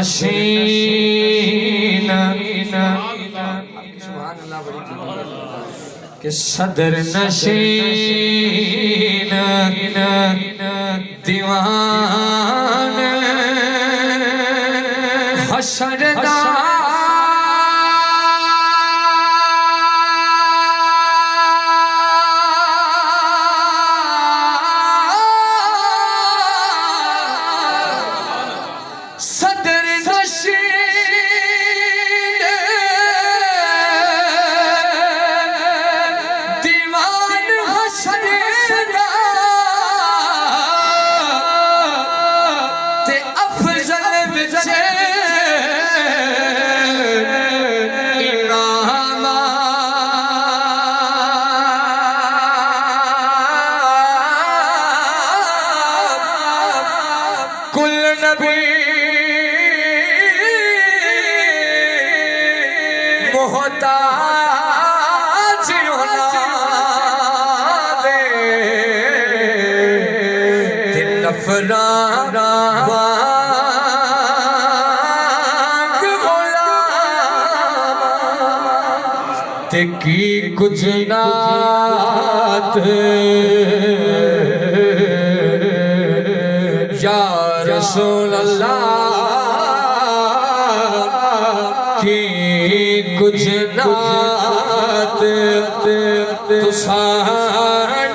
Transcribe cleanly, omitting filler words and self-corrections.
نشین کہ صدر نشین دیوان حشردہ صدر نشین دیوان حشردہ تے افضل بچے کل نبی محتاج ہونا دے دل افراد وانگ غلام تے کی کچھ نات یا رسول اللہ کی کچھ نات تو سارے